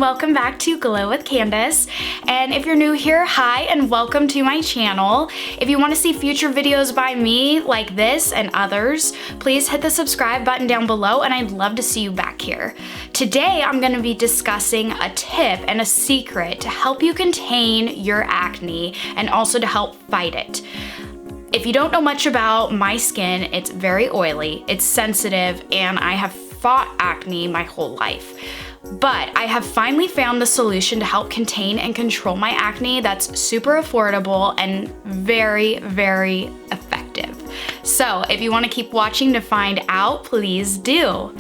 welcome back to Glow with Candace. And if you're new here, hi and welcome to my channel. If you want to see future videos by me like this and others, please hit the subscribe button down below and I'd love to see you back here. Today I'm going to be discussing a tip and a secret to help you contain your acne and also to help fight it. If you don't know much about my skin, it's very oily, it's sensitive, and I have fought acne my whole life. But I have finally found the solution to help contain and control my acne that's super affordable and very, very effective. So if you want to keep watching to find out, please do.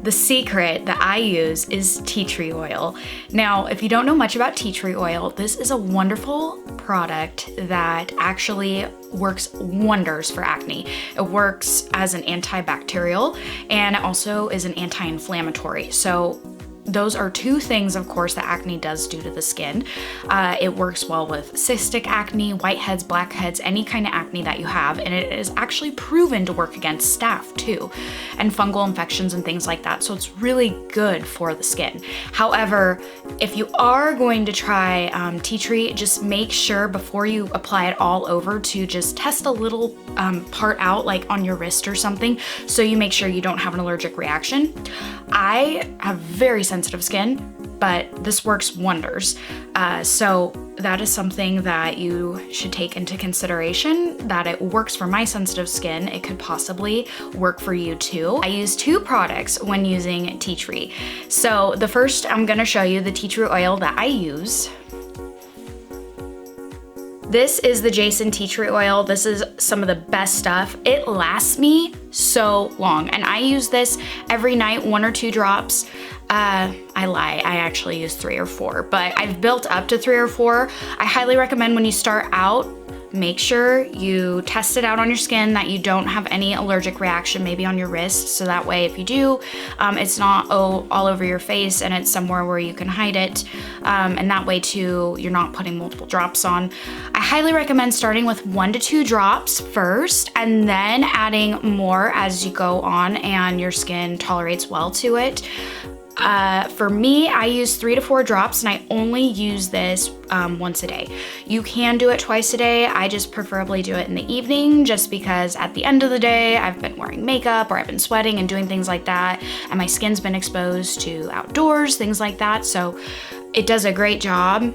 The secret that I use is tea tree oil. Now, if you don't know much about tea tree oil, this is a wonderful product that actually works wonders for acne. It works as an antibacterial and it also is an anti-inflammatory. So those are two things, of course, that acne does do to the skin. It works well with cystic acne, whiteheads, blackheads, any kind of acne that you have, and it is actually proven to work against staph too, and fungal infections and things like that, so it's really good for the skin. However, if you are going to try tea tree, just make sure before you apply it all over to just test a little part out, like on your wrist or something, so you make sure you don't have an allergic reaction. I have very sensitive skin, but this works wonders. So that is something that you should take into consideration, that it works for my sensitive skin. It could possibly work for you too. I use two products when using tea tree. So the first, I'm gonna show you the tea tree oil that I use. This is the Jason tea tree oil. This is some of the best stuff. It lasts me so long, and I use this every night, 1 or 2 drops. I lie, I actually use 3 or 4, but I've built up to 3 or 4. I highly recommend when you start out, make sure you test it out on your skin, that you don't have any allergic reaction, maybe on your wrist, so that way if you do, it's not all over your face and it's somewhere where you can hide it, and that way too, you're not putting multiple drops on. I highly recommend starting with 1 to 2 drops first and then adding more as you go on and your skin tolerates well to it. For me, I use 3 to 4 drops and I only use this once a day. You can do it twice a day. I just preferably do it in the evening just because at the end of the day, I've been wearing makeup or I've been sweating and doing things like that, and my skin's been exposed to outdoors, things like that. So it does a great job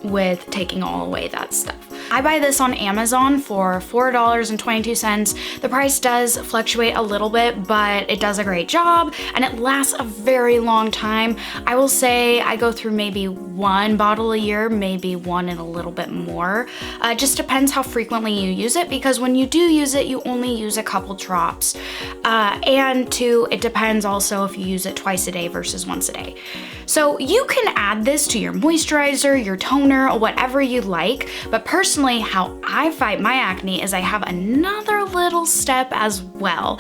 with taking all away that stuff. I buy this on Amazon for $4.22. The price does fluctuate a little bit, but it does a great job and it lasts a very long time. I will say I go through maybe 1 bottle a year, maybe 1 and a little bit more. It just depends how frequently you use it, because when you do use it, you only use a couple drops. And 2, it depends also if you use it twice a day versus once a day. So you can add this to your moisturizer, your toner, or whatever you like, but personally, how I fight my acne is I have another little step as well.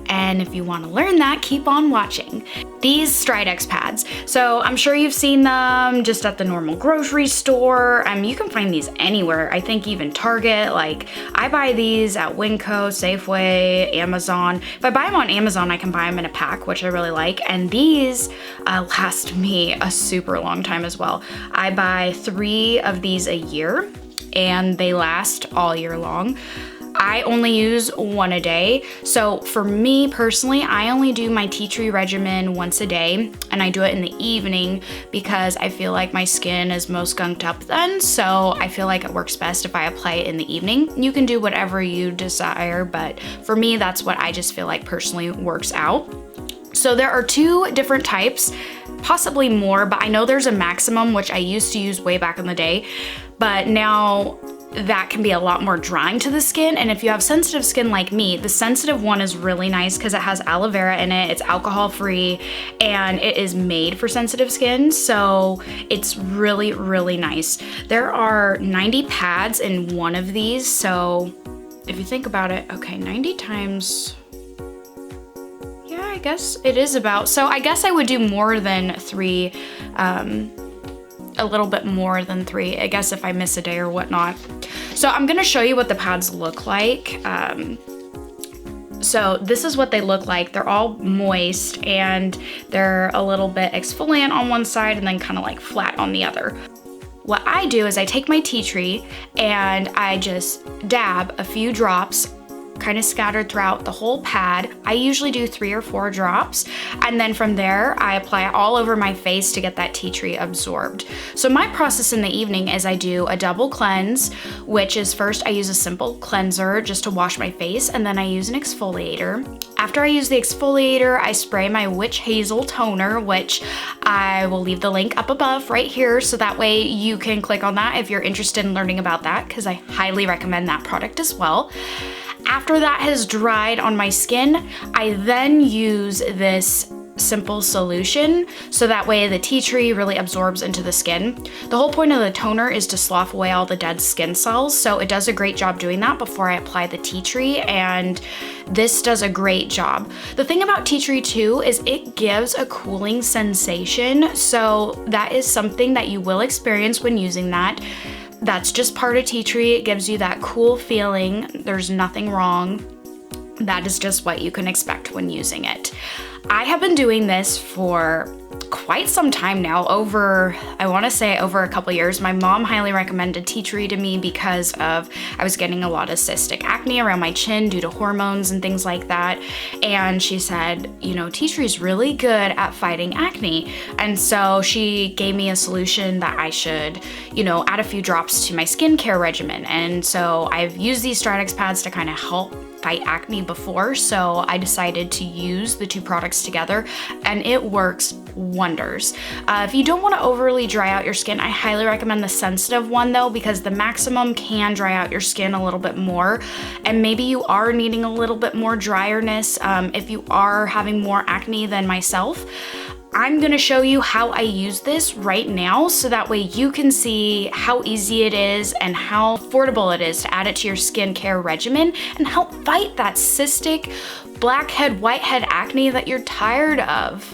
And if you want to learn that, keep on watching. These Stridex pads. So I'm sure you've seen them just at the normal grocery store. You can find these anywhere. I think even Target. Like, I buy these at Winco, Safeway, Amazon. If I buy them on Amazon, I can buy them in a pack, which I really like. And these last me a super long time as well. I buy 3 of these a year and they last all year long. I only use 1 a day. So for me personally, I only do my tea tree regimen once a day, and I do it in the evening because I feel like my skin is most gunked up then. So I feel like it works best if I apply it in the evening. You can do whatever you desire, but for me, that's what I just feel like personally works out. So there are 2 different types, possibly more, but I know there's a maximum, which I used to use way back in the day, but now that can be a lot more drying to the skin. And if you have sensitive skin like me, the sensitive one is really nice because it has aloe vera in it, it's alcohol free, and it is made for sensitive skin. So it's really, really nice. There are 90 pads in one of these. So if you think about it, okay, 90 times, yeah, I guess it is about, so I guess I would do more than 3, a little bit more than 3, I guess, if I miss a day or whatnot. So I'm gonna show you what the pads look like. So this is what they look like. They're all moist and they're a little bit exfoliant on one side and then kind of like flat on the other. What I do is I take my tea tree and I just dab a few drops kind of scattered throughout the whole pad. I usually do 3 or 4 drops, and then from there I apply it all over my face to get that tea tree absorbed. So my process in the evening is I do a double cleanse, which is first I use a simple cleanser just to wash my face, and then I use an exfoliator. After I use the exfoliator, I spray my Witch Hazel toner, which I will leave the link up above right here, so that way you can click on that if you're interested in learning about that, because I highly recommend that product as well. After that has dried on my skin, I then use this simple solution so that way the tea tree really absorbs into the skin. The whole point of the toner is to slough away all the dead skin cells, so it does a great job doing that before I apply the tea tree, and this does a great job. The thing about tea tree too is it gives a cooling sensation, so that is something that you will experience when using that. That's just part of tea tree. It gives you that cool feeling. There's nothing wrong. That is just what you can expect when using it. I have been doing this for quite some time now, I want to say over a couple years. My mom highly recommended tea tree to me because of I was getting a lot of cystic acne around my chin due to hormones and things like that. And she said, you know, tea tree is really good at fighting acne. And so she gave me a solution that I should, you know, add a few drops to my skincare regimen. And so I've used these Stridex pads to kind of help fight acne before, so I decided to use the 2 products together, and it works wonders. If you don't want to overly dry out your skin, I highly recommend the sensitive one though, because the maximum can dry out your skin a little bit more, and maybe you are needing a little bit more dryerness if you are having more acne than myself. I'm gonna show you how I use this right now so that way you can see how easy it is and how affordable it is to add it to your skincare regimen and help fight that cystic, blackhead, whitehead acne that you're tired of.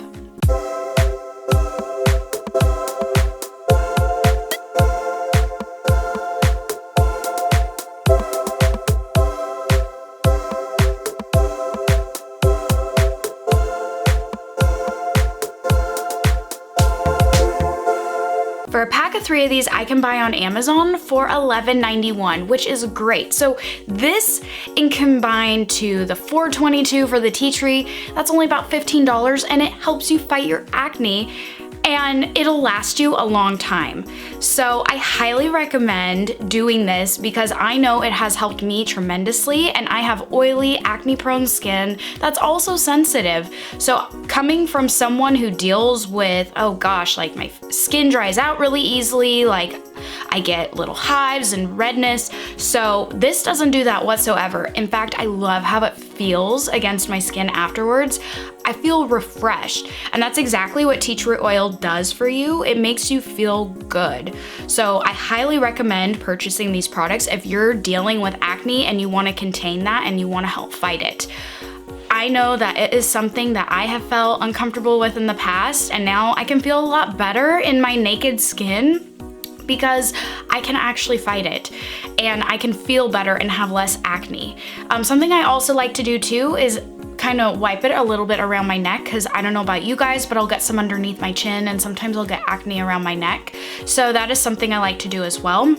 For a pack of 3 of these, I can buy on Amazon for $11.91, which is great. So this, in combined to the $4.22 for the tea tree, that's only about $15, and it helps you fight your acne, and it'll last you a long time. So I highly recommend doing this because I know it has helped me tremendously, and I have oily, acne-prone skin that's also sensitive. So coming from someone who deals with, oh gosh, like my skin dries out really easily, like I get little hives and redness. So this doesn't do that whatsoever. In fact, I love how it feels against my skin afterwards. I feel refreshed, and that's exactly what tea tree oil does for you. It makes you feel good. So I highly recommend purchasing these products if you're dealing with acne and you want to contain that and you want to help fight it. I know that it is something that I have felt uncomfortable with in the past, and now I can feel a lot better in my naked skin because I can actually fight it and I can feel better and have less acne. Something I also like to do too is kind of wipe it a little bit around my neck, because I don't know about you guys, but I'll get some underneath my chin and sometimes I'll get acne around my neck. So that is something I like to do as well.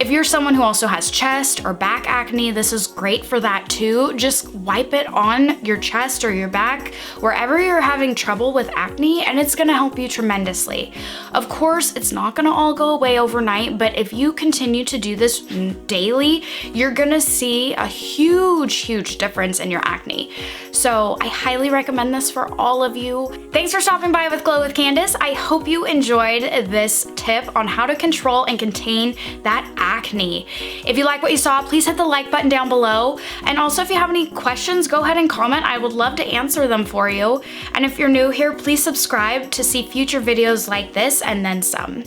If you're someone who also has chest or back acne, this is great for that too. Just wipe it on your chest or your back, wherever you're having trouble with acne, and it's gonna help you tremendously. Of course, it's not gonna all go away overnight, but if you continue to do this daily, you're gonna see a huge difference in your acne. So I highly recommend this for all of you. Thanks for stopping by with Glow with Candace. I hope you enjoyed this tip on how to control and contain that acne. If you like what you saw, please hit the like button down below. And also if you have any questions, go ahead and comment. I would love to answer them for you. And if you're new here, please subscribe to see future videos like this and then some.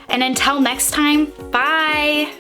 And until next time, bye.